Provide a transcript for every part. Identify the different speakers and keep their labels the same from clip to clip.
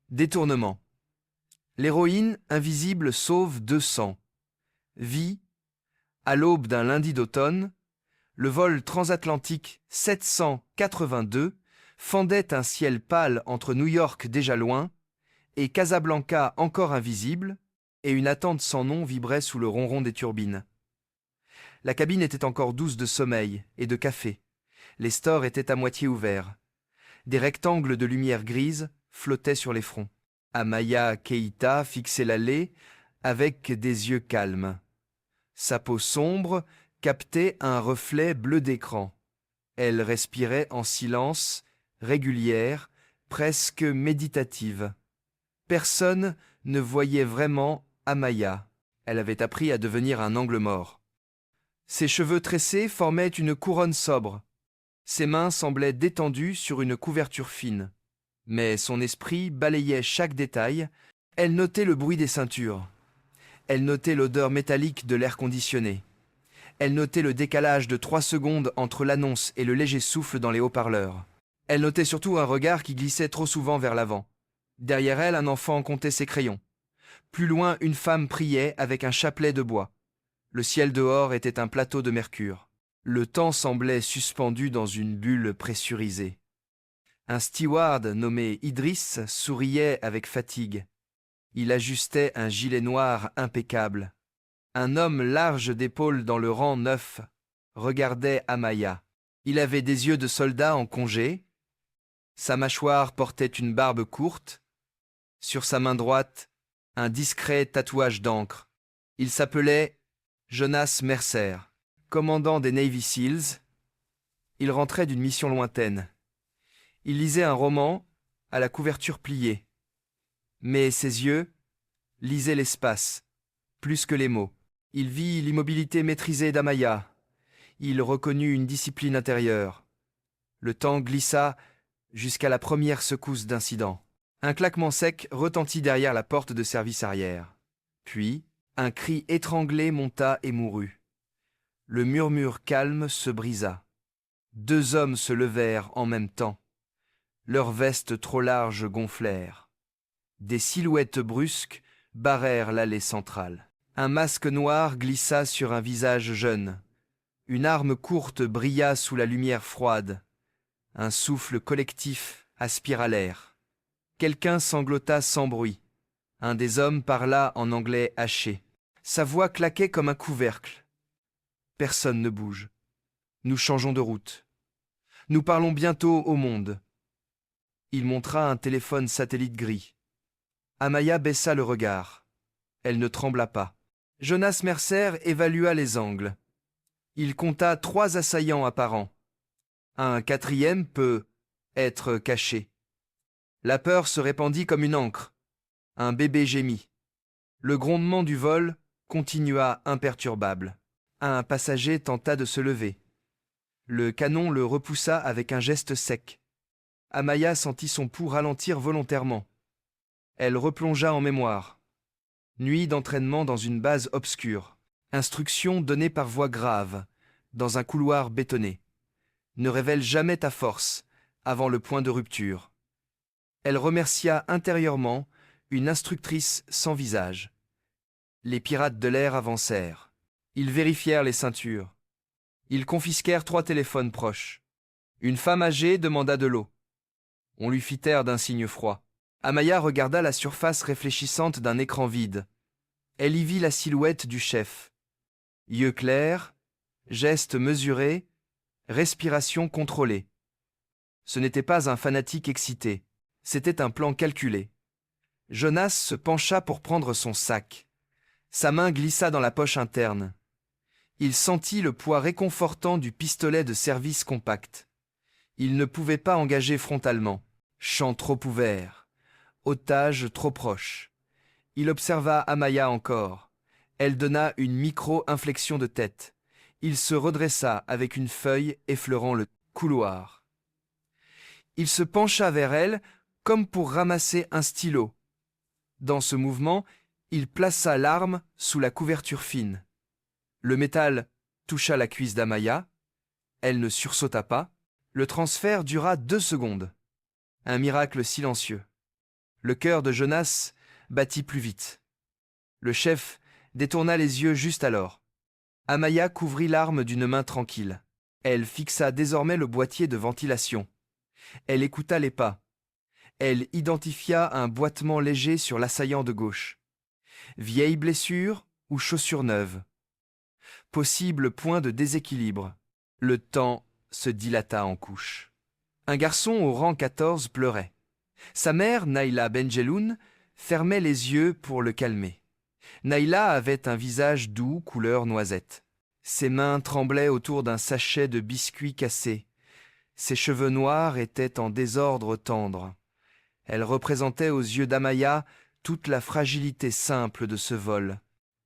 Speaker 1: Détournement. L'héroïne invisible sauve 200. Vie. À l'aube d'un lundi d'automne, le vol transatlantique 782 fendait un ciel pâle entre New York déjà loin et Casablanca encore invisible, et une attente sans nom vibrait sous le ronron des turbines. La cabine était encore douce de sommeil et de café. Les stores étaient à moitié ouverts. Des rectangles de lumière grise flottaient sur les fronts. Amaya Keïta fixait l'allée avec des yeux calmes. Sa peau sombre captait un reflet bleu d'écran. Elle respirait en silence, régulière, presque méditative. Personne ne voyait vraiment Amaya. Elle avait appris à devenir un angle mort. Ses cheveux tressés formaient une couronne sobre. Ses mains semblaient détendues sur une couverture fine. Mais son esprit balayait chaque détail. Elle notait le bruit des ceintures. Elle notait l'odeur métallique de l'air conditionné. Elle notait le décalage de 3 secondes entre l'annonce et le léger souffle dans les haut-parleurs. Elle notait surtout un regard qui glissait trop souvent vers l'avant. Derrière elle, un enfant comptait ses crayons. Plus loin, une femme priait avec un chapelet de bois. Le ciel dehors était un plateau de mercure. Le temps semblait suspendu dans une bulle pressurisée. Un steward nommé Idriss souriait avec fatigue. Il ajustait un gilet noir impeccable. Un homme large d'épaules dans le rang 9 regardait Amaya. Il avait des yeux de soldat en congé. Sa mâchoire portait une barbe courte. Sur sa main droite, un discret tatouage d'encre. Il s'appelait Jonas Mercer, commandant des Navy Seals. Il rentrait d'une mission lointaine. Il lisait un roman à la couverture pliée. Mais ses yeux lisaient l'espace, plus que les mots. Il vit l'immobilité maîtrisée d'Amaya. Il reconnut une discipline intérieure. Le temps glissa jusqu'à la première secousse d'incident. Un claquement sec retentit derrière la porte de service arrière. Puis, un cri étranglé monta et mourut. Le murmure calme se brisa. 2 hommes se levèrent en même temps. Leurs vestes trop larges gonflèrent. Des silhouettes brusques barrèrent l'allée centrale. Un masque noir glissa sur un visage jeune. Une arme courte brilla sous la lumière froide. Un souffle collectif aspira l'air. Quelqu'un sanglota sans bruit. Un des hommes parla en anglais haché. Sa voix claquait comme un couvercle. Personne ne bouge. Nous changeons de route. Nous parlons bientôt au monde. Il montra un téléphone satellite gris. Amaya baissa le regard. Elle ne trembla pas. Jonas Mercer évalua les angles. Il compta 3 assaillants apparents. Un 4e peut être caché. La peur se répandit comme une encre. Un bébé gémit. Le grondement du vol continua imperturbable. Un passager tenta de se lever. Le canon le repoussa avec un geste sec. Amaya sentit son pouls ralentir volontairement. Elle replongea en mémoire. Nuit d'entraînement dans une base obscure. Instruction donnée par voix grave, dans un couloir bétonné. Ne révèle jamais ta force, avant le point de rupture. Elle remercia intérieurement une instructrice sans visage. Les pirates de l'air avancèrent. Ils vérifièrent les ceintures. Ils confisquèrent 3 téléphones proches. Une femme âgée demanda de l'eau. On lui fit taire d'un signe froid. Amaya regarda la surface réfléchissante d'un écran vide. Elle y vit la silhouette du chef. Yeux clairs, gestes mesurés, respiration contrôlée. Ce n'était pas un fanatique excité, c'était un plan calculé. Jonas se pencha pour prendre son sac. Sa main glissa dans la poche interne. Il sentit le poids réconfortant du pistolet de service compact. Il ne pouvait pas engager frontalement. Champ trop ouvert. Otage trop proche. Il observa Amaya encore. Elle donna une micro-inflexion de tête. Il se redressa avec une feuille effleurant le couloir. Il se pencha vers elle comme pour ramasser un stylo. Dans ce mouvement, il plaça l'arme sous la couverture fine. Le métal toucha la cuisse d'Amaya. Elle ne sursauta pas. Le transfert dura 2 secondes. Un miracle silencieux. Le cœur de Jonas battit plus vite. Le chef détourna les yeux juste alors. Amaya couvrit l'arme d'une main tranquille. Elle fixa désormais le boîtier de ventilation. Elle écouta les pas. Elle identifia un boitement léger sur l'assaillant de gauche. Vieille blessure ou chaussure neuve. Possible point de déséquilibre. Le temps se dilata en couches. Un garçon au rang 14 pleurait. Sa mère, Naïla Benjeloun, fermait les yeux pour le calmer. Naïla avait un visage doux couleur noisette. Ses mains tremblaient autour d'un sachet de biscuits cassés. Ses cheveux noirs étaient en désordre tendre. Elle représentait aux yeux d'Amaya toute la fragilité simple de ce vol.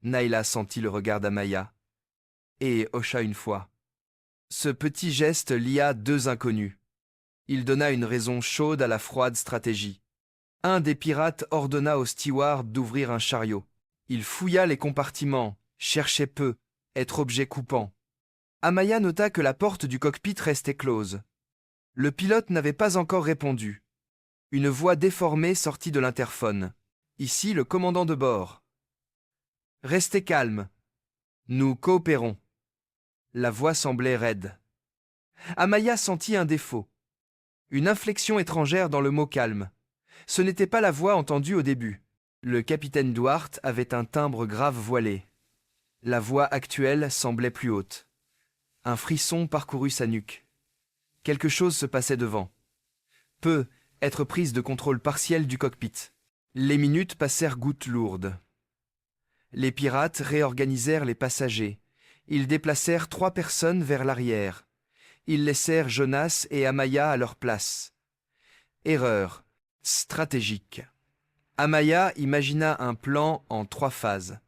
Speaker 1: Naïla sentit le regard d'Amaya et hocha une fois. Ce petit geste lia deux inconnus. Il donna une raison chaude à la froide stratégie. Un des pirates ordonna au steward d'ouvrir un chariot. Il fouilla les compartiments, cherchait peu, être objet coupant. Amaya nota que la porte du cockpit restait close. Le pilote n'avait pas encore répondu. Une voix déformée sortit de l'interphone. Ici le commandant de bord. Restez calme. Nous coopérons. La voix semblait raide. Amaya sentit un défaut. Une inflexion étrangère dans le mot calme. Ce n'était pas la voix entendue au début. Le capitaine Duarte avait un timbre grave voilé. La voix actuelle semblait plus haute. Un frisson parcourut sa nuque. Quelque chose se passait devant. Peut être prise de contrôle partiel du cockpit. Les minutes passèrent gouttes lourdes. Les pirates réorganisèrent les passagers. Ils déplacèrent 3 personnes vers l'arrière. Ils laissèrent Jonas et Amaya à leur place. Erreur stratégique. Amaya imagina un plan en 3 phases.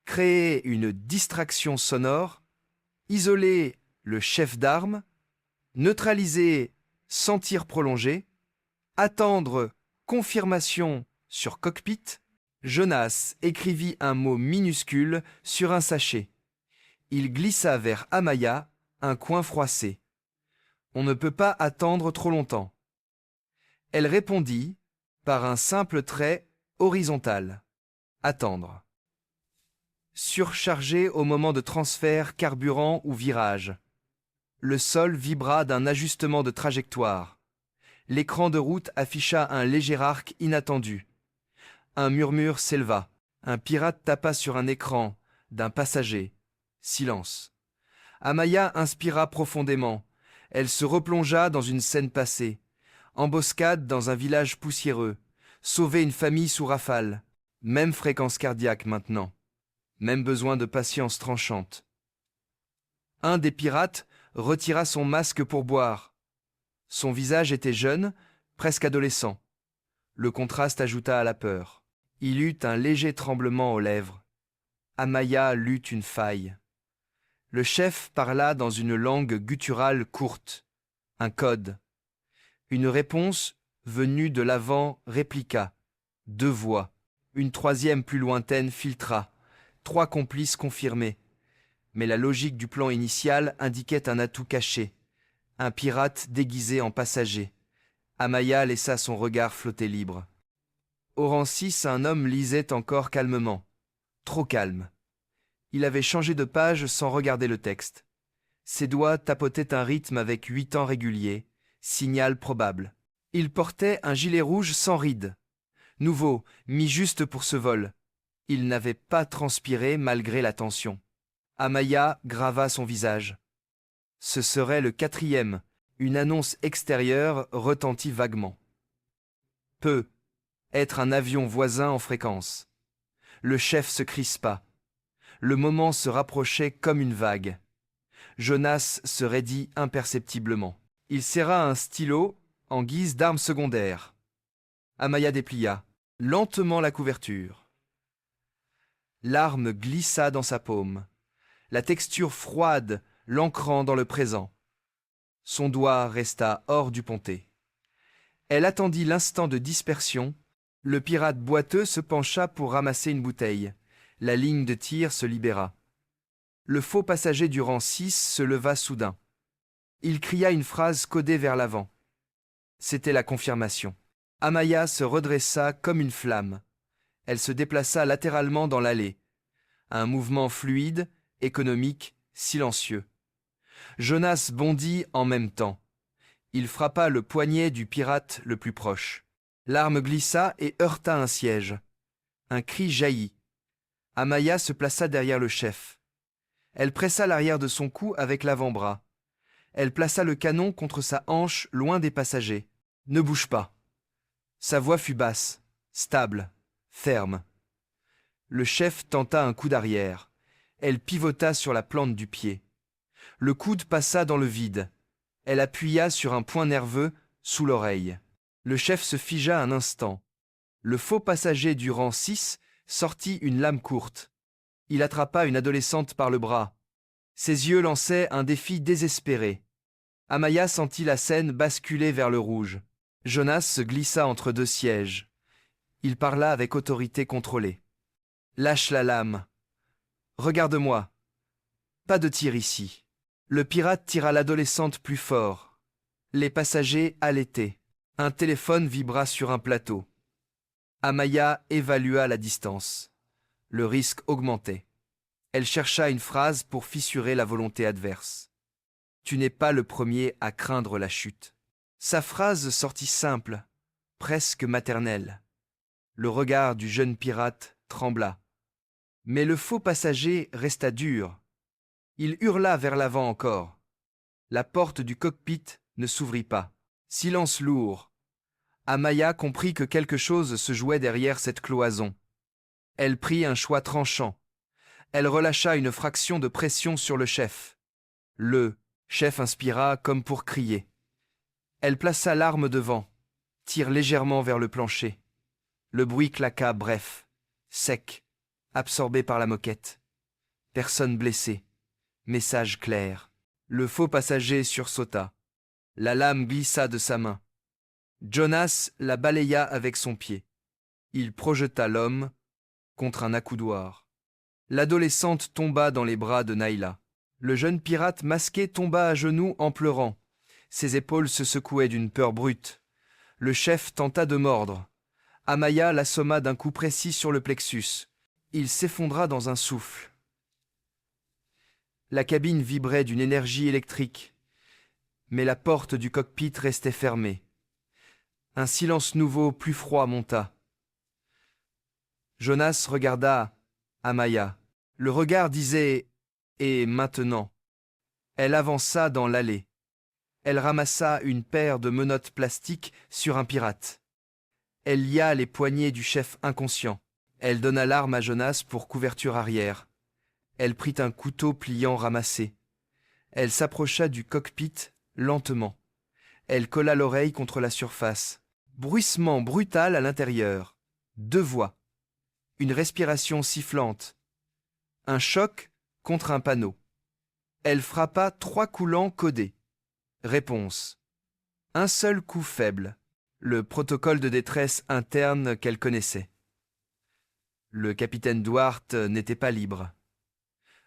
Speaker 1: Créer une distraction sonore, isoler le chef d'armes, neutraliser sans tir prolongé, attendre confirmation sur cockpit. Jonas écrivit un mot minuscule sur un sachet. Il glissa vers Amaya, un coin froissé. On ne peut pas attendre trop longtemps. Elle répondit par un simple trait horizontal. Attendre. Surchargé au moment de transfert, carburant ou virage. Le sol vibra d'un ajustement de trajectoire. L'écran de route afficha un léger arc inattendu. Un murmure s'éleva. Un pirate tapa sur un écran d'un passager. Silence. Amaya inspira profondément. Elle se replongea dans une scène passée. Emboscade dans un village poussiéreux. Sauver une famille sous rafale. Même fréquence cardiaque maintenant. Même besoin de patience tranchante. Un des pirates retira son masque pour boire. Son visage était jeune, presque adolescent. Le contraste ajouta à la peur. Il eut un léger tremblement aux lèvres. Amaya lut une faille. Le chef parla dans une langue gutturale courte. Un code. Une réponse venue de l'avant répliqua. 2 voix. Une troisième plus lointaine filtra. 3 complices confirmés. Mais la logique du plan initial indiquait un atout caché. Un pirate déguisé en passager. Amaya laissa son regard flotter libre. Au rang 6, un homme lisait encore calmement. Trop calme. Il avait changé de page sans regarder le texte. Ses doigts tapotaient un rythme avec 8 temps réguliers. Signal probable. Il portait un gilet rouge sans rides. Nouveau, mis juste pour ce vol. Il n'avait pas transpiré malgré la tension. Amaya grava son visage. Ce serait le 4e. Une annonce extérieure retentit vaguement. Peut être un avion voisin en fréquence. Le chef se crispa. Le moment se rapprochait comme une vague. Jonas se raidit imperceptiblement. Il serra un stylo en guise d'arme secondaire. Amaya déplia lentement la couverture. L'arme glissa dans sa paume. La texture froide l'ancrant dans le présent. Son doigt resta hors du pontet. Elle attendit l'instant de dispersion. Le pirate boiteux se pencha pour ramasser une bouteille. La ligne de tir se libéra. Le faux passager du rang 6 se leva soudain. Il cria une phrase codée vers l'avant. C'était la confirmation. Amaya se redressa comme une flamme. Elle se déplaça latéralement dans l'allée. Un mouvement fluide, économique, silencieux. Jonas bondit en même temps. Il frappa le poignet du pirate le plus proche. L'arme glissa et heurta un siège. Un cri jaillit. Amaya se plaça derrière le chef. Elle pressa l'arrière de son cou avec l'avant-bras. Elle plaça le canon contre sa hanche loin des passagers. « Ne bouge pas !» Sa voix fut basse, stable, ferme. Le chef tenta un coup d'arrière. Elle pivota sur la plante du pied. Le coude passa dans le vide. Elle appuya sur un point nerveux sous l'oreille. Le chef se figea un instant. Le faux passager du rang 6 sortit une lame courte. Il attrapa une adolescente par le bras. Ses yeux lançaient un défi désespéré. Amaya sentit la scène basculer vers le rouge. Jonas se glissa entre deux sièges. Il parla avec autorité contrôlée. « Lâche la lame. Regarde-moi. Pas de tir ici. » Le pirate tira l'adolescente plus fort. Les passagers haletaient. Un téléphone vibra sur un plateau. Amaya évalua la distance. Le risque augmentait. Elle chercha une phrase pour fissurer la volonté adverse. « Tu n'es pas le premier à craindre la chute. » Sa phrase sortit simple, presque maternelle. Le regard du jeune pirate trembla. Mais le faux passager resta dur. Il hurla vers l'avant encore. La porte du cockpit ne s'ouvrit pas. Silence lourd. Amaya comprit que quelque chose se jouait derrière cette cloison. Elle prit un choix tranchant. Elle relâcha une fraction de pression sur le chef. Le chef inspira comme pour crier. Elle plaça l'arme devant, tire légèrement vers le plancher. Le bruit claqua bref, sec, absorbé par la moquette. Personne blessée. Message clair. Le faux passager sursauta. La lame glissa de sa main. Jonas la balaya avec son pied. Il projeta l'homme contre un accoudoir. L'adolescente tomba dans les bras de Naïla. Le jeune pirate masqué tomba à genoux en pleurant. Ses épaules se secouaient d'une peur brute. Le chef tenta de mordre. Amaya l'assomma d'un coup précis sur le plexus. Il s'effondra dans un souffle. La cabine vibrait d'une énergie électrique, mais la porte du cockpit restait fermée. Un silence nouveau, plus froid, monta. Jonas regarda Amaya. Le regard disait « Et maintenant ?» Elle avança dans l'allée. Elle ramassa une paire de menottes plastiques sur un pirate. Elle lia les poignets du chef inconscient. Elle donna l'arme à Jonas pour couverture arrière. Elle prit un couteau pliant ramassé. Elle s'approcha du cockpit lentement. Elle colla l'oreille contre la surface. Bruissement brutal à l'intérieur. 2 voix. Une respiration sifflante. Un choc contre un panneau. Elle frappa 3 coulants codés. Réponse. Un seul coup faible. Le protocole de détresse interne qu'elle connaissait. Le capitaine Duarte n'était pas libre.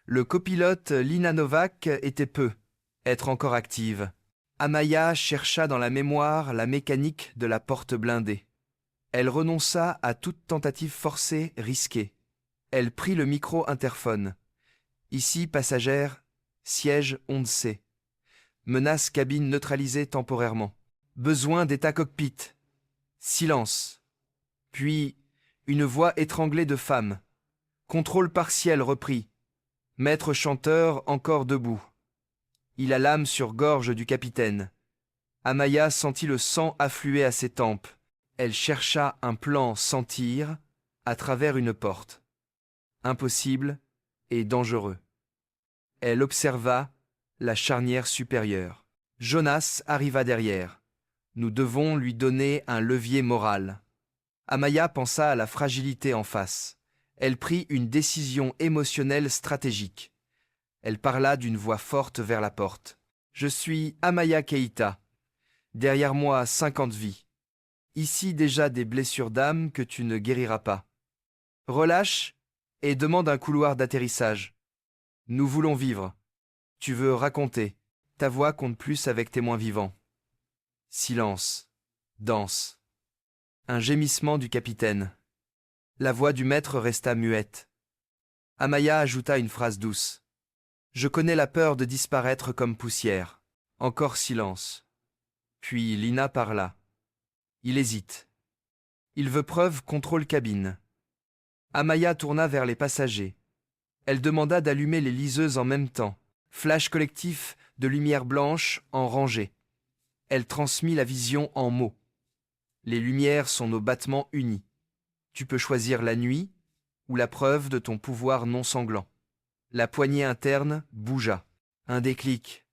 Speaker 1: Le copilote Lina Novak était peu, être encore active. Amaya chercha dans la mémoire la mécanique de la porte blindée. Elle renonça à toute tentative forcée, risquée. Elle prit le micro-interphone. Ici, passagère, siège onde C. Menace cabine neutralisée temporairement. Besoin d'état cockpit. Silence. Puis, une voix étranglée de femme. Contrôle partiel repris. Maître chanteur encore debout. Il a l'âme sur gorge du capitaine. Amaya sentit le sang affluer à ses tempes. Elle chercha un plan sans tir à travers une porte. Impossible et dangereux. Elle observa la charnière supérieure. Jonas arriva derrière. Nous devons lui donner un levier moral. Amaya pensa à la fragilité en face. Elle prit une décision émotionnelle stratégique. Elle parla d'une voix forte vers la porte. « Je suis Amaya Keïta. Derrière moi 50 vies. Ici déjà des blessures d'âme que tu ne guériras pas. Relâche et demande un couloir d'atterrissage. Nous voulons vivre. Tu veux raconter. Ta voix compte plus avec témoins vivants. » Silence. Danse. Un gémissement du capitaine. La voix du maître resta muette. Amaya ajouta une phrase douce. Je connais la peur de disparaître comme poussière. Encore silence. Puis Lina parla. Il hésite. Il veut preuve, contrôle cabine. Amaya tourna vers les passagers. Elle demanda d'allumer les liseuses en même temps. Flash collectif de lumière blanche en rangée. Elle transmit la vision en mots. Les lumières sont nos battements unis. Tu peux choisir la nuit ou la preuve de ton pouvoir non sanglant. La poignée interne bougea. Un déclic.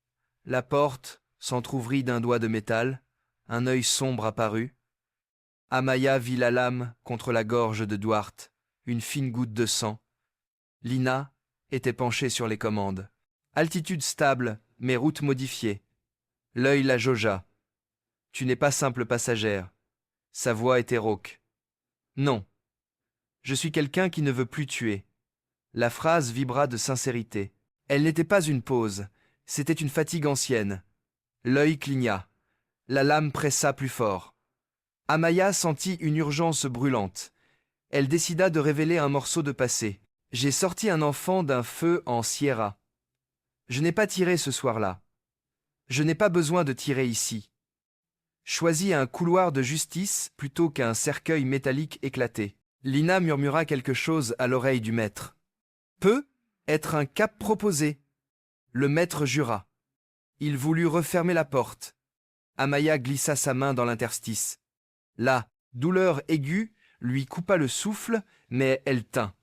Speaker 1: La porte s'entr'ouvrit d'un doigt de métal. Un œil sombre apparut. Amaya vit la lame contre la gorge de Duarte, une fine goutte de sang. Lina était penchée sur les commandes. Altitude stable, mais route modifiée. L'œil la jaugea. Tu n'es pas simple passagère. Sa voix était rauque. Non. Je suis quelqu'un qui ne veut plus tuer. La phrase vibra de sincérité. Elle n'était pas une pause, c'était une fatigue ancienne. L'œil cligna. La lame pressa plus fort. Amaya sentit une urgence brûlante. Elle décida de révéler un morceau de passé. J'ai sorti un enfant d'un feu en Sierra. Je n'ai pas tiré ce soir-là. Je n'ai pas besoin de tirer ici. Choisis un couloir de justice plutôt qu'un cercueil métallique éclaté. Lina murmura quelque chose à l'oreille du maître. Peut être un cap proposé. Le maître jura. Il voulut refermer la porte. Amaya glissa sa main dans l'interstice. La douleur aiguë lui coupa le souffle, mais elle tint.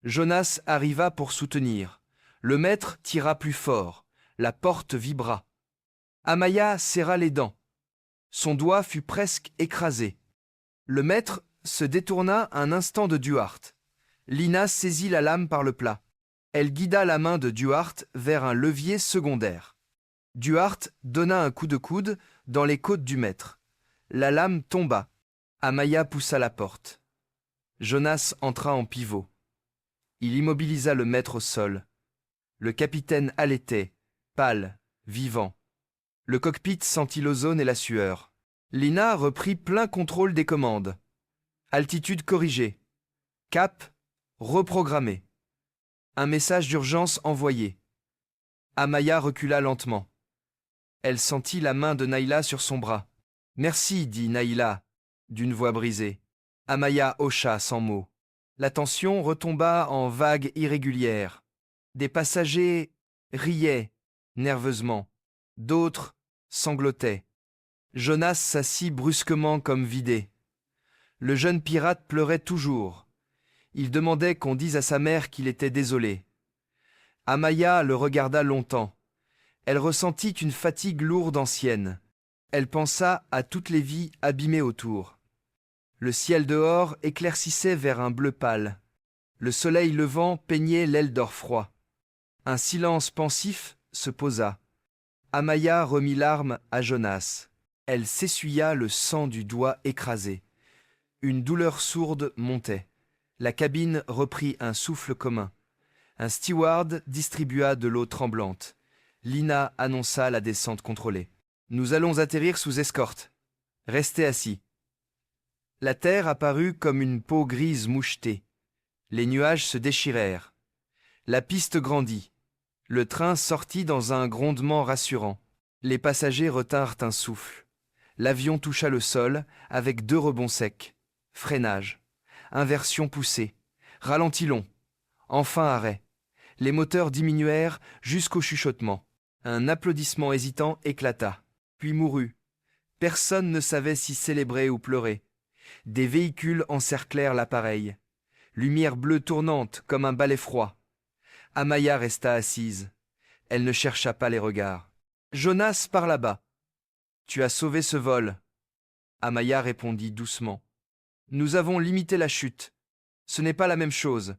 Speaker 1: Jonas arriva pour soutenir. Le maître tira plus fort. La porte vibra. Amaya serra les dents. Son doigt fut presque écrasé. Le maître se détourna un instant de Duarte. Lina saisit la lame par le plat. Elle guida la main de Duarte vers un levier secondaire. Duarte donna un coup de coude dans les côtes du maître. La lame tomba. Amaya poussa la porte. Jonas entra en pivot. Il immobilisa le maître au sol. Le capitaine halétait, pâle, vivant. Le cockpit sentit l'ozone et la sueur. Lina reprit plein contrôle des commandes. Altitude corrigée. Cap reprogrammé. Un message d'urgence envoyé. Amaya recula lentement. Elle sentit la main de Naïla sur son bras. « Merci, dit Naïla, d'une voix brisée. Amaya hocha sans mots. La tension retomba en vagues irrégulières. Des passagers riaient nerveusement. D'autres sanglotaient. Jonas s'assit brusquement comme vidé. Le jeune pirate pleurait toujours. Il demandait qu'on dise à sa mère qu'il était désolé. Amaya le regarda longtemps. Elle ressentit une fatigue lourde ancienne. Elle pensa à toutes les vies abîmées autour. Le ciel dehors éclaircissait vers un bleu pâle. Le soleil levant peignait l'aile d'or froid. Un silence pensif se posa. Amaya remit l'arme à Jonas. Elle s'essuya le sang du doigt écrasé. Une douleur sourde montait. La cabine reprit un souffle commun. Un steward distribua de l'eau tremblante. Lina annonça la descente contrôlée. « Nous allons atterrir sous escorte. Restez assis. » La terre apparut comme une peau grise mouchetée. Les nuages se déchirèrent. La piste grandit. Le train sortit dans un grondement rassurant. Les passagers retinrent un souffle. L'avion toucha le sol avec 2 rebonds secs. Freinage. Inversion poussée. Ralenti long. Enfin arrêt. Les moteurs diminuèrent jusqu'au chuchotement. Un applaudissement hésitant éclata, puis mourut. Personne ne savait si célébrer ou pleurer. Des véhicules encerclèrent l'appareil. Lumière bleue tournante comme un balai froid. Amaya resta assise. Elle ne chercha pas les regards. Jonas par là-bas. Tu as sauvé ce vol. Amaya répondit doucement. Nous avons limité la chute. Ce n'est pas la même chose.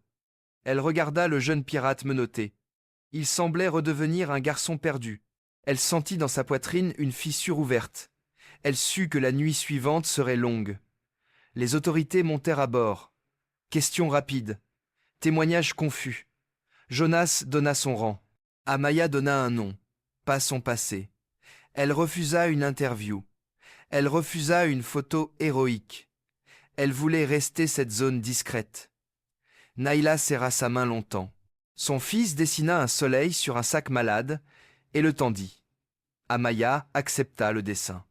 Speaker 1: Elle regarda le jeune pirate menotté. Il semblait redevenir un garçon perdu. Elle sentit dans sa poitrine une fissure ouverte. Elle sut que la nuit suivante serait longue. Les autorités montèrent à bord. Questions rapides. Témoignages confus. Jonas donna son rang. Amaya donna un nom, pas son passé. Elle refusa une interview. Elle refusa une photo héroïque. Elle voulait rester cette zone discrète. Naïla serra sa main longtemps. Son fils dessina un soleil sur un sac malade et le tendit. Amaya accepta le dessin.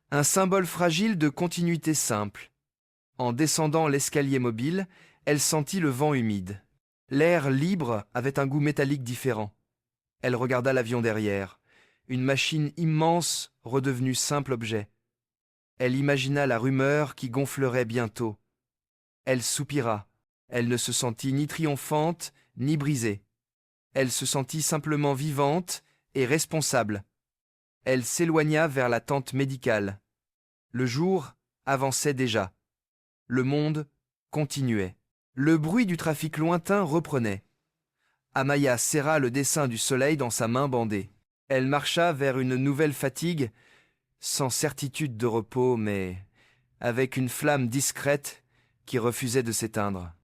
Speaker 1: Un symbole fragile de continuité simple. En descendant l'escalier mobile, elle sentit le vent humide. L'air libre avait un goût métallique différent. Elle regarda l'avion derrière, une machine immense redevenue simple objet. Elle imagina la rumeur qui gonflerait bientôt. Elle soupira. Elle ne se sentit ni triomphante, ni brisée. Elle se sentit simplement vivante et responsable. Elle s'éloigna vers la tente médicale. Le jour avançait déjà. Le monde continuait. Le bruit du trafic lointain reprenait. Amaya serra le dessin du soleil dans sa main bandée. Elle marcha vers une nouvelle fatigue, sans certitude de repos, mais avec une flamme discrète qui refusait de s'éteindre.